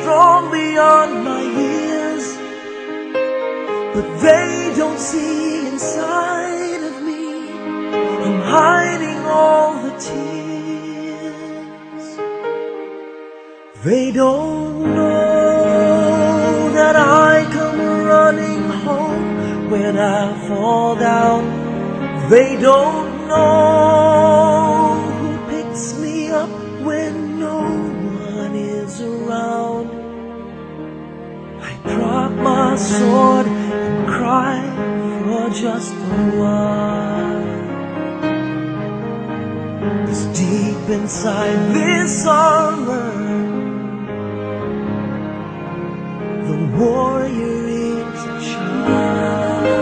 strong beyond my years, but they don't see inside of me. I'm hiding all the tears. They don't know that I come running home when I fall down. They don't know who picks me up when no one is around. I drop my sword and cry for just a while. 'Cause deep inside this armor, the warrior is a child.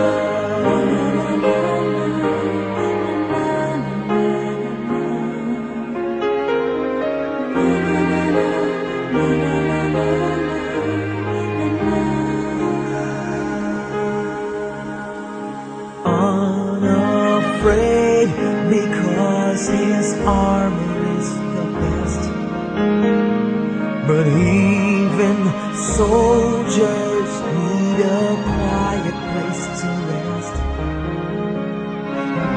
Unafraid because his armor is the best, but even soldiers need a quiet place to rest.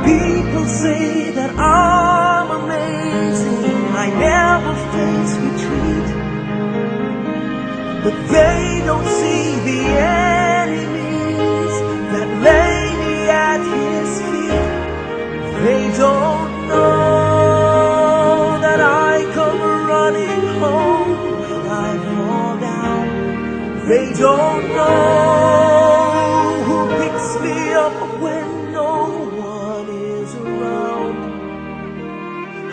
People say that I'm amazing, I never face retreat, but they don't see the enemies that lay me at his feet. They don't know that I come running home when I fall down. They don't know who picks me up when no one is around.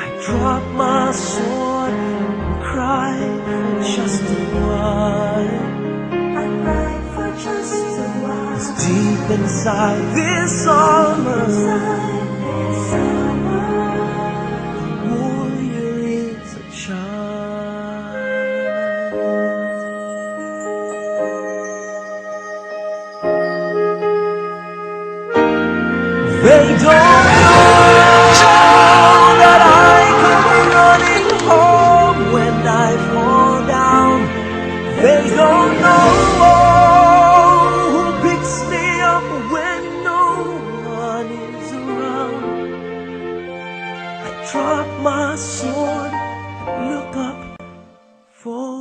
I drop my sword and cry for just a while. I cry for just a while. 'Cause deep inside this armor, the warrior is a child. They don't know that I come running home when I fall down. They don't know who picks me up when no one is around. I drop my sword and look up for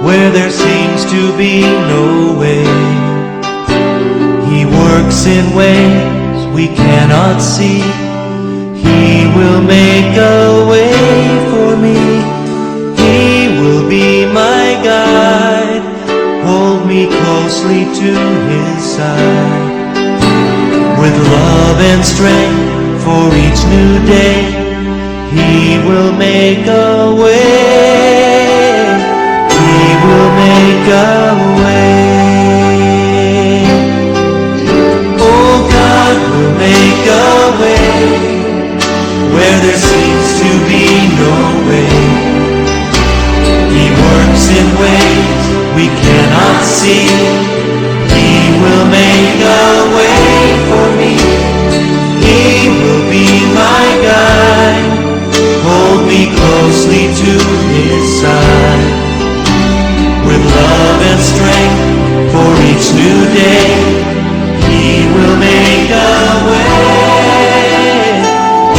where there seems to be no way. He works in ways we cannot see. He will make a way for me. He will be my guide, hold me closely to his side. With love and strength for each new day, he will make a way. He will make a way. Oh, God will make a way where there seems to be no way. He works in ways we cannot see. He will make a way for me. He will be my guide, hold me closely to his side. With love and strength for each new day, he will make a way.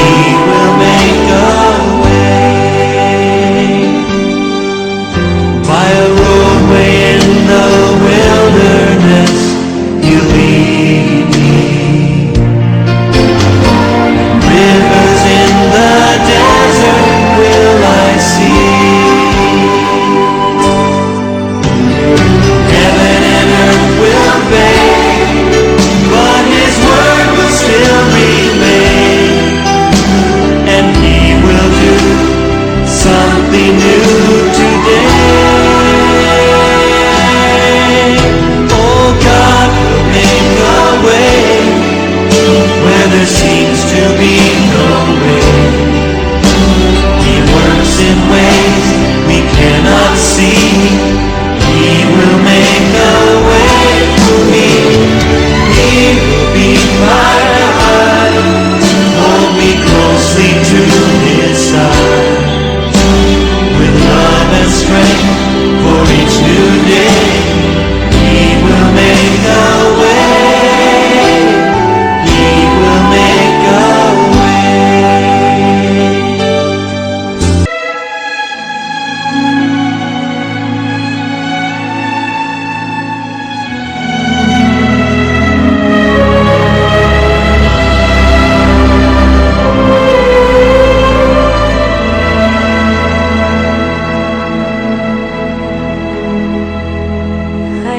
He will make a way. By a roadway in the wilderness,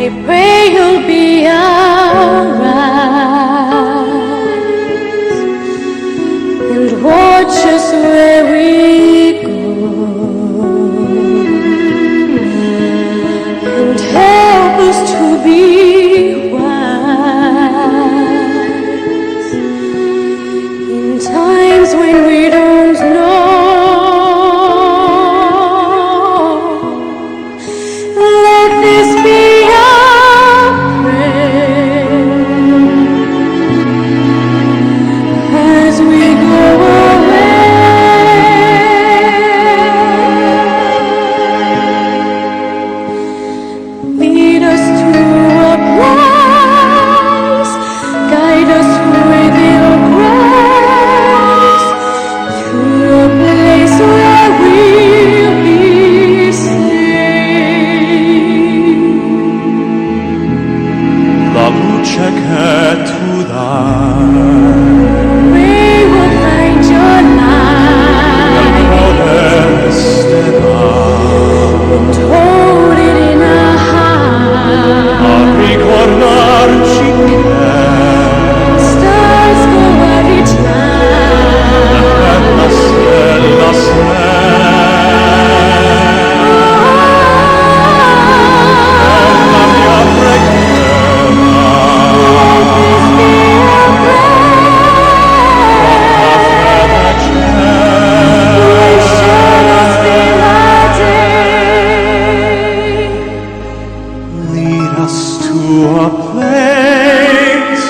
I pray you'll be alright and watch us where we go and help us to be wise in times when we don't know. Let this be our prayer as we go away. Lead us to a place, guide us with your grace, to a place where we'll be safe. La luce che tu dai We will find your light resterà and hold it in our a heart. ricordarci che Stars go out each night. la stella la mia preghiera lead us to a place,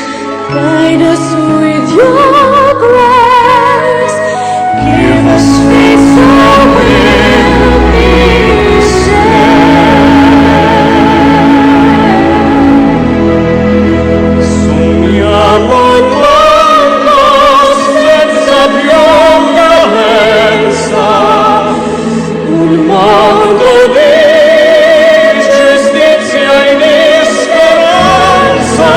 Guide us with your grace. Give us faith so we'll be safe. sogniamo in mondo senza più violenza, un mondo di giustizia e di speranza.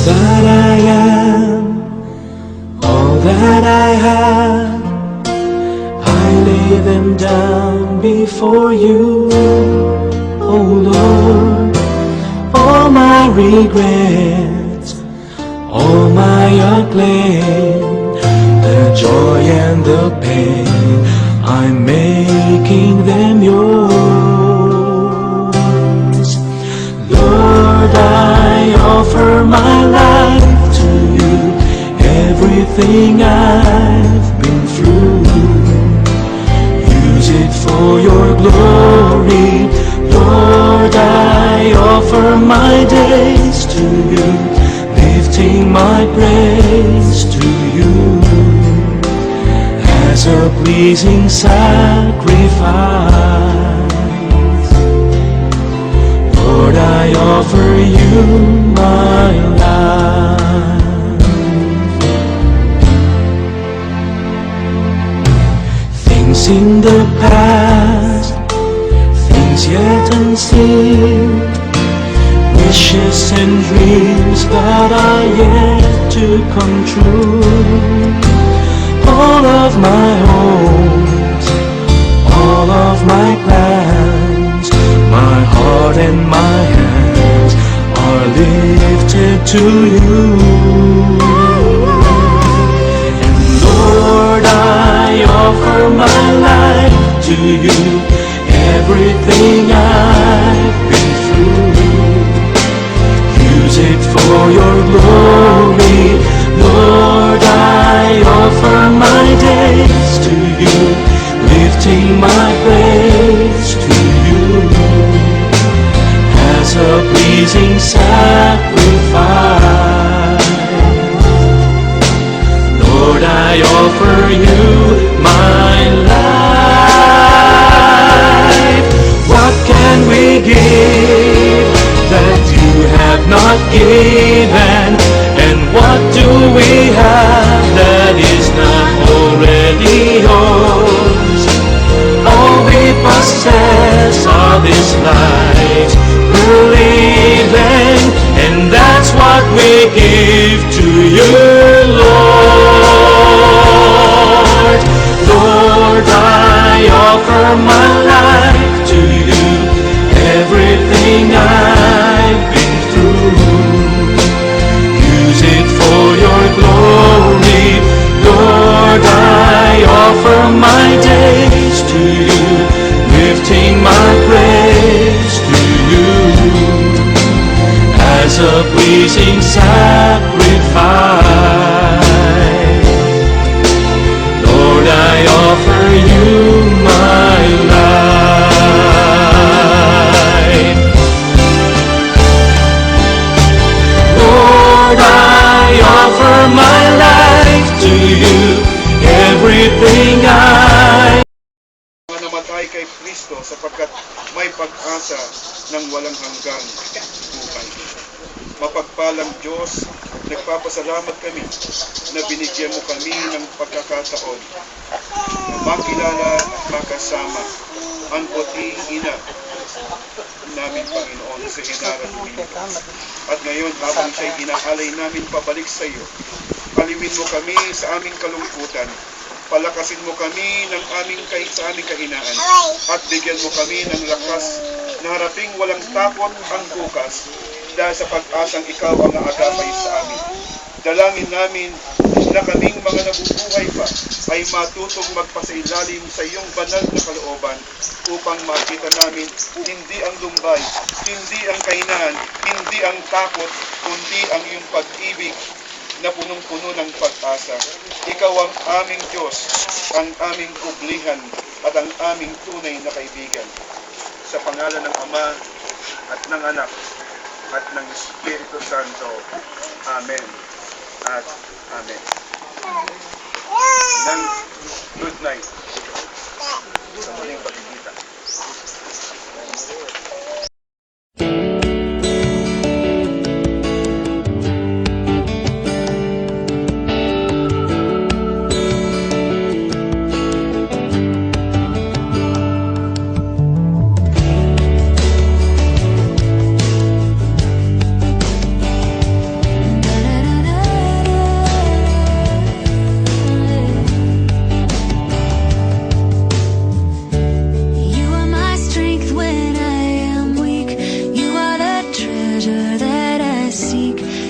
that I am, all that I have, I lay them down before you, oh Lord. All my regrets, all my acclaim, the joy and the pain, I'm making them yours. Lord, I offer my life to you, everything I've been through. Use it for your glory, Lord. I offer my days to you, lifting my praise to you as a pleasing sacrifice. Lord, I offer you my life. Things in the past, things yet unseen, wishes and dreams that are yet to come true. All of my hopes, all of my plans, my heart and my hands are lifted to you. And Lord, I offer my life to you, everything I've been through. Use it for your glory, Lord. I offer my days to you, lifting my praise to you as a pleasing sacrifice. Lord, I offer you my life. What can we give that you have not given? And what do we have that is not already yours? All we possess are this life we're living, and that's what we give to you, Lord. Lord, I offer my life to you, everything I've been through. Use it for your glory, Lord. I offer my days to you, lifting my praise to you as a pleasing sacrifice. Lord, I offer you my life. Lord, I offer my life to you, everything I namatay kay Kristo sapagkat may pag-asa ng walang hanggang buhay. Mapagpalang Diyos, nagpapasalamat kami na binigyan mo kami ng pagkakataon na makilala at makasama ang puting ina namin, Panginoon, sa Genara Domingo. At ngayon, habang siya'y inaalay namin pabalik sa iyo, paliwin mo kami sa aming kalungkutan, palakasin mo kami sa aming kahinaan, at bigyan mo kami ng lakas na haraping walang takot ang bukas, dahil sa pag-asang ikaw ang aagapay sa amin. Dalangin namin na kaming mga nabubuhay pa ay matutong magpasailalim sa iyong banal na kalooban, upang makita namin hindi ang lumbay, hindi ang kahinaan, hindi ang takot, kundi ang iyong pag-ibig na punong-puno ng pag-asa. Ikaw ang aming Diyos, ang aming kublihan, at ang aming tunay na kaibigan. Sa pangalan ng Ama, at ng Anak, at ng Espiritu Santo. Amen at Amen. Nang good night. Sa muling pagkikita. seek